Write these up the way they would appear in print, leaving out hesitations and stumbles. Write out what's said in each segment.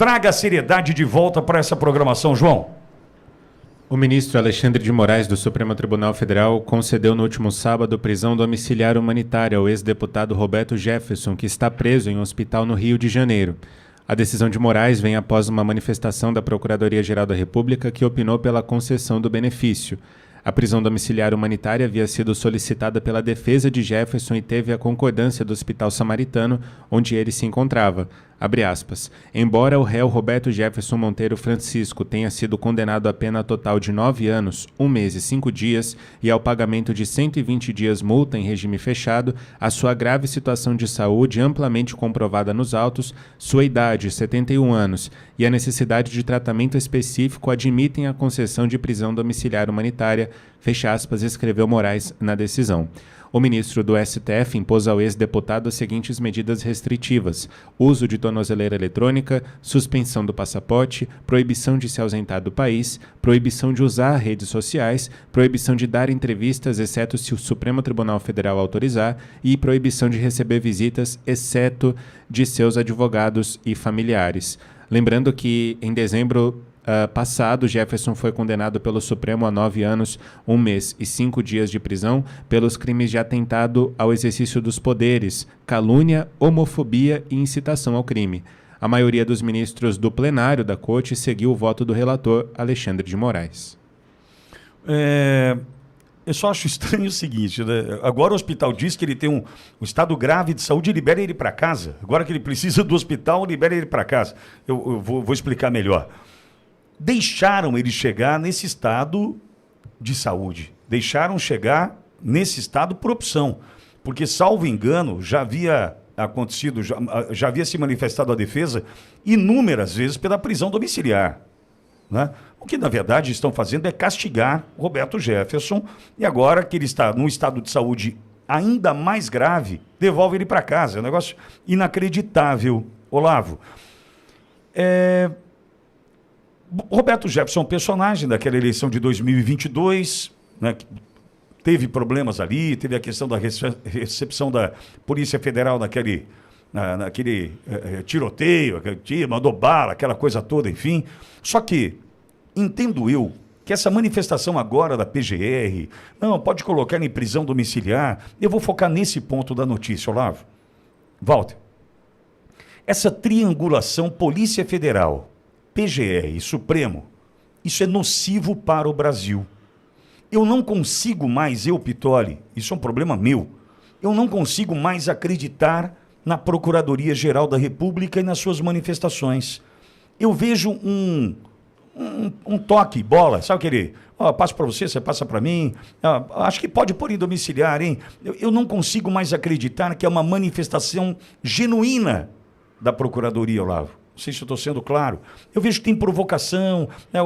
Traga a seriedade de volta para essa programação, João. O ministro Alexandre de Moraes, do Supremo Tribunal Federal, concedeu no último sábado prisão domiciliar humanitária ao ex-deputado Roberto Jefferson, que está preso em um hospital no Rio de Janeiro. A decisão de Moraes vem após uma manifestação da Procuradoria-Geral da República que opinou pela concessão do benefício. A prisão domiciliar humanitária havia sido solicitada pela defesa de Jefferson e teve a concordância do Hospital Samaritano, onde ele se encontrava. Abre aspas. Embora o réu Roberto Jefferson Monteiro Francisco tenha sido condenado a pena total de 9 anos, 1 mês e 5 dias e ao pagamento de 120 dias multa em regime fechado, a sua grave situação de saúde amplamente comprovada nos autos, sua idade, 71 anos, e a necessidade de tratamento específico admitem a concessão de prisão domiciliar humanitária, fecha aspas, escreveu Moraes na decisão. O ministro do STF impôs ao ex-deputado as seguintes medidas restritivas: uso de tornozeleira eletrônica, suspensão do passaporte, proibição de se ausentar do país, proibição de usar redes sociais, proibição de dar entrevistas, exceto se o Supremo Tribunal Federal autorizar, e proibição de receber visitas, exceto de seus advogados e familiares. Lembrando que, em dezembro passado, Jefferson foi condenado pelo Supremo a 9 anos, 1 mês e 5 dias de prisão pelos crimes de atentado ao exercício dos poderes, calúnia, homofobia e incitação ao crime. A maioria dos ministros do plenário da Corte seguiu o voto do relator Alexandre de Moraes. Eu só acho estranho o seguinte, né? Agora o hospital diz que ele tem um estado grave de saúde e libera ele para casa. Agora que ele precisa do hospital, libera ele para casa. Eu vou explicar melhor. Deixaram ele chegar nesse estado de saúde. Deixaram chegar nesse estado por opção. Porque, salvo engano, já havia acontecido, já havia se manifestado a defesa inúmeras vezes pela prisão domiciliar. Né? O que, na verdade, estão fazendo é castigar Roberto Jefferson, e agora que ele está num estado de saúde ainda mais grave, devolve ele para casa. É um negócio inacreditável, Olavo. Roberto Jefferson é um personagem daquela eleição de 2022, né, que teve problemas ali, teve a questão da recepção da Polícia Federal naquele tiroteio, mandou bala, aquela coisa toda, enfim. Só que, entendo eu, que essa manifestação agora da PGR, não, pode colocar em prisão domiciliar, eu vou focar nesse ponto da notícia, Olavo. Walter, essa triangulação Polícia Federal, PGR e Supremo, isso é nocivo para o Brasil. Eu não consigo mais, Pitoli, isso é um problema meu, eu não consigo mais acreditar na Procuradoria-Geral da República e nas suas manifestações. Eu vejo um toque, bola, sabe aquele, passo para você, você passa para mim, acho que pode pôr em domiciliar, hein? Eu não consigo mais acreditar que é uma manifestação genuína da Procuradoria, Olavo. Não sei se eu estou sendo claro. Eu vejo que tem provocação, né?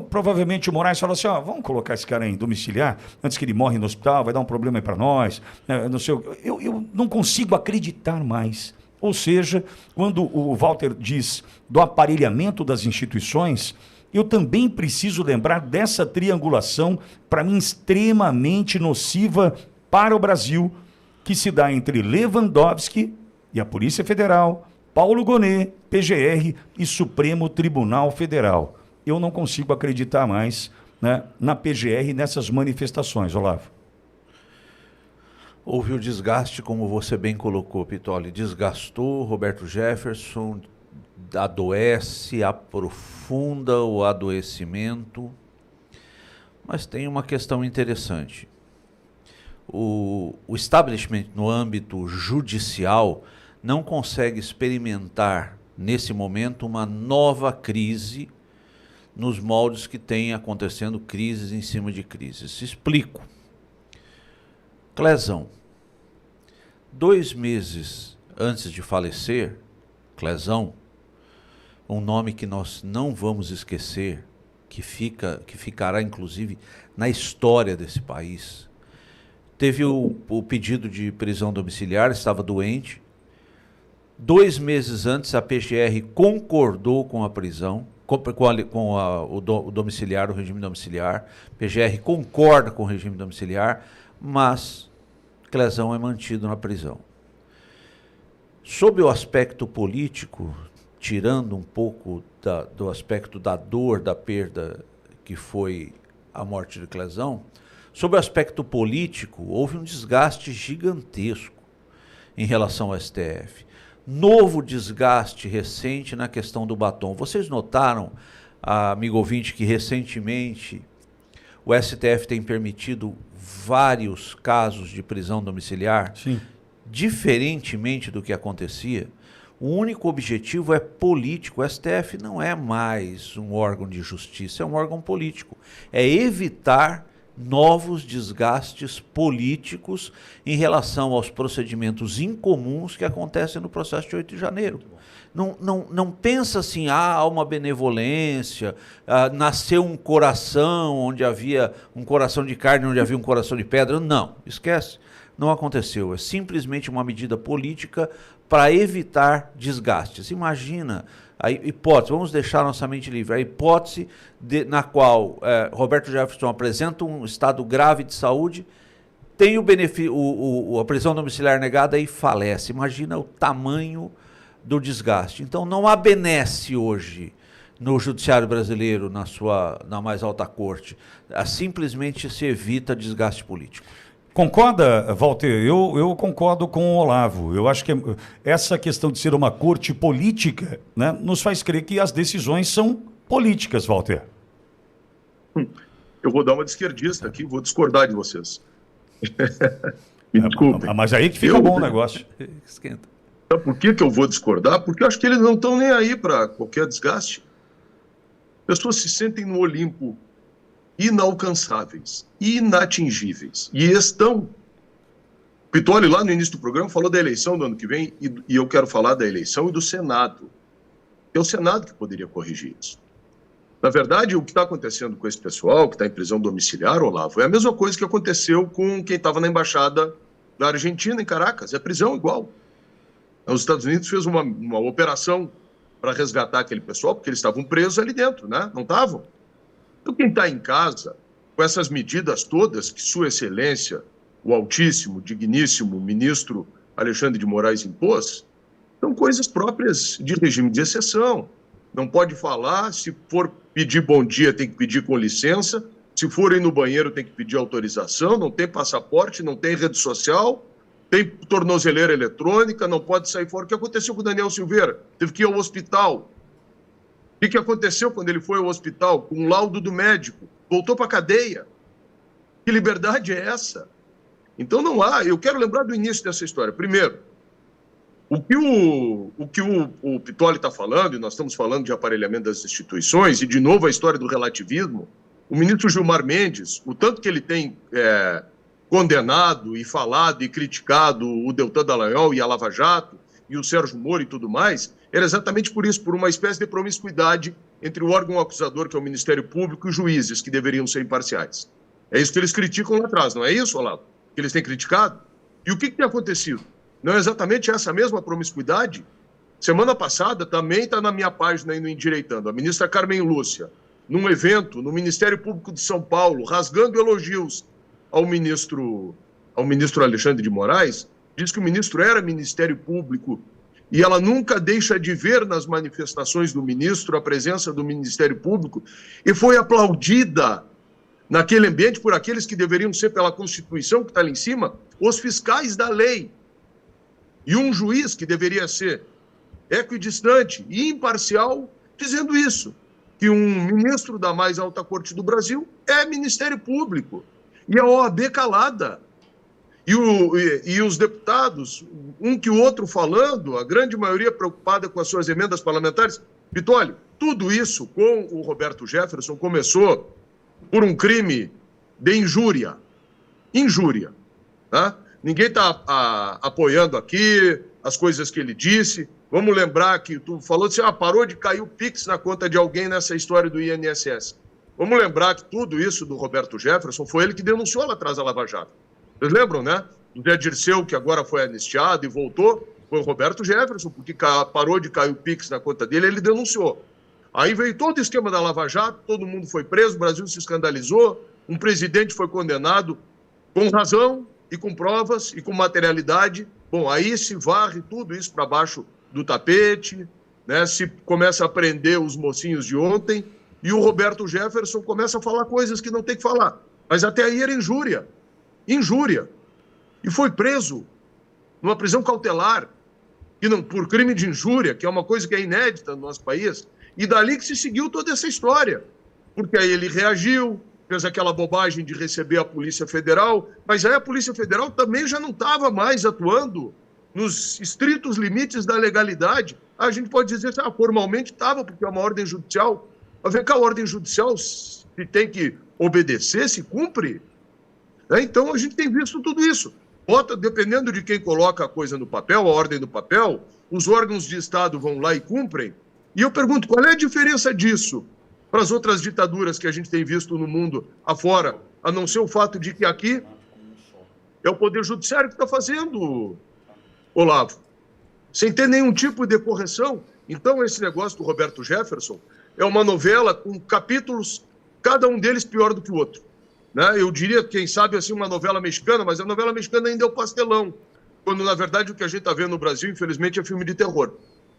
Provavelmente o Moraes fala assim, vamos colocar esse cara em domiciliar, antes que ele morre no hospital, vai dar um problema aí para nós. Não sei, eu não consigo acreditar mais. Ou seja, quando o Walter diz do aparelhamento das instituições, eu também preciso lembrar dessa triangulação, para mim, extremamente nociva para o Brasil, que se dá entre Lewandowski e a Polícia Federal, Paulo Gonet, PGR e Supremo Tribunal Federal. Eu não consigo acreditar mais, né, na PGR, nessas manifestações, Olavo. Houve o desgaste, como você bem colocou, Pitoli. Desgastou Roberto Jefferson, adoece, aprofunda o adoecimento. Mas tem uma questão interessante. O establishment no âmbito judicial não consegue experimentar, nesse momento, uma nova crise nos moldes que tem acontecendo crises em cima de crises. Explico. Clezão, 2 meses antes de falecer, Clezão, um nome que nós não vamos esquecer, que ficará, inclusive, na história desse país, teve o pedido de prisão domiciliar, estava doente. 2 meses antes, a PGR concordou com a prisão, o domiciliar, o regime domiciliar. PGR concorda com o regime domiciliar, mas Clezão é mantido na prisão. Sob o aspecto político, tirando um pouco do aspecto da dor, da perda que foi a morte de Clezão, sob o aspecto político, houve um desgaste gigantesco em relação ao STF. Novo desgaste recente na questão do batom. Vocês notaram, amigo ouvinte, que recentemente o STF tem permitido vários casos de prisão domiciliar? Sim. Diferentemente do que acontecia, o único objetivo é político. O STF não é mais um órgão de justiça, é um órgão político. É evitar novos desgastes políticos em relação aos procedimentos incomuns que acontecem no processo de 8 de janeiro. Não pensa assim, há uma benevolência, nasceu um coração onde havia um coração de carne, onde havia um coração de pedra. Não, esquece. Não aconteceu. É simplesmente uma medida política para evitar desgastes. Imagina a hipótese, vamos deixar nossa mente livre, a hipótese na qual Roberto Jefferson apresenta um estado grave de saúde, tem a prisão domiciliar negada e falece. Imagina o tamanho do desgaste. Então não há benesse hoje no judiciário brasileiro, na mais alta corte. Simplesmente se evita desgaste político. Concorda, Walter? Eu concordo com o Olavo. Eu acho que essa questão de ser uma corte política, né, nos faz crer que as decisões são políticas, Walter. Eu vou dar uma de esquerdista aqui, vou discordar de vocês. Me desculpem. Mas aí que fica bom o negócio. Esquenta. Sabe por que eu vou discordar? Porque eu acho que eles não estão nem aí para qualquer desgaste. Pessoas se sentem no Olimpo inalcançáveis, inatingíveis. E estão. Pitoli, lá no início do programa, falou da eleição do ano que vem, e eu quero falar da eleição e do Senado. É o Senado que poderia corrigir isso. Na verdade, o que está acontecendo com esse pessoal que está em prisão domiciliar, Olavo, é a mesma coisa que aconteceu com quem estava na embaixada da Argentina, em Caracas. É prisão igual. Os Estados Unidos fez uma operação para resgatar aquele pessoal, porque eles estavam presos ali dentro, né? Não estavam? Então, quem está em casa, com essas medidas todas que Sua Excelência, o altíssimo, digníssimo ministro Alexandre de Moraes impôs, são coisas próprias de regime de exceção. Não pode falar, se for pedir bom dia, tem que pedir com licença, se for ir no banheiro, tem que pedir autorização, não tem passaporte, não tem rede social, tem tornozeleira eletrônica, não pode sair fora. O que aconteceu com o Daniel Silveira? Teve que ir ao hospital. O que aconteceu quando ele foi ao hospital? Com um laudo do médico. Voltou para a cadeia. Que liberdade é essa? Então não há. Eu quero lembrar do início dessa história. Primeiro, o que o Pitoli está falando, e nós estamos falando de aparelhamento das instituições, e de novo a história do relativismo, o ministro Gilmar Mendes, o tanto que ele tem condenado e falado e criticado o Deltan Dallagnol e a Lava Jato, e o Sérgio Moro e tudo mais, era exatamente por isso, por uma espécie de promiscuidade entre o órgão acusador, que é o Ministério Público, e os juízes, que deveriam ser imparciais. É isso que eles criticam lá atrás, não é isso, Olavo? Que eles têm criticado? E o que tem acontecido? Não é exatamente essa mesma promiscuidade? Semana passada, também está na minha página aí no Endireitando, a ministra Carmen Lúcia, num evento no Ministério Público de São Paulo, rasgando elogios ao ministro Alexandre de Moraes, diz que o ministro era Ministério Público, e ela nunca deixa de ver nas manifestações do ministro a presença do Ministério Público, e foi aplaudida naquele ambiente por aqueles que deveriam ser, pela Constituição, que está ali em cima, os fiscais da lei. E um juiz que deveria ser equidistante e imparcial, dizendo isso, que um ministro da mais alta corte do Brasil é Ministério Público. E a OAB calada. E os deputados, um que o outro falando, a grande maioria preocupada com as suas emendas parlamentares. Pitoli, tudo isso com o Roberto Jefferson começou por um crime de injúria. Injúria. Tá? Ninguém está apoiando aqui as coisas que ele disse. Vamos lembrar que tu falou assim, parou de cair o Pix na conta de alguém nessa história do INSS. Vamos lembrar que tudo isso do Roberto Jefferson foi ele que denunciou lá atrás a Lava Jato. Vocês lembram, né? O Zé Dirceu, que agora foi anistiado e voltou, foi o Roberto Jefferson, porque parou de cair o Pix na conta dele, ele denunciou. Aí veio todo o esquema da Lava Jato, todo mundo foi preso, o Brasil se escandalizou, um presidente foi condenado com razão e com provas e com materialidade. Bom, aí se varre tudo isso para baixo do tapete, né, se começa a prender os mocinhos de ontem, e o Roberto Jefferson começa a falar coisas que não tem que falar. Mas até aí era injúria. Injúria. E foi preso numa prisão cautelar, e não, por crime de injúria, que é uma coisa que é inédita no nosso país, e dali que se seguiu toda essa história. Porque aí ele reagiu, fez aquela bobagem de receber a Polícia Federal, mas aí a Polícia Federal também já não estava mais atuando nos estritos limites da legalidade. A gente pode dizer que formalmente estava, porque é uma ordem judicial. Mas vem cá, a ordem judicial, se tem que obedecer, se cumpre. Então a gente tem visto tudo isso. Dependendo de quem coloca a coisa no papel, a ordem no papel, os órgãos de Estado vão lá e cumprem. E eu pergunto, qual é a diferença disso para as outras ditaduras que a gente tem visto no mundo afora, a não ser o fato de que aqui é o Poder Judiciário que está fazendo, Olavo, sem ter nenhum tipo de correção. Então, esse negócio do Roberto Jefferson é uma novela com capítulos, cada um deles pior do que o outro. Né? Eu diria, quem sabe, assim, uma novela mexicana, mas a novela mexicana ainda é o pastelão, quando, na verdade, o que a gente está vendo no Brasil, infelizmente, é filme de terror.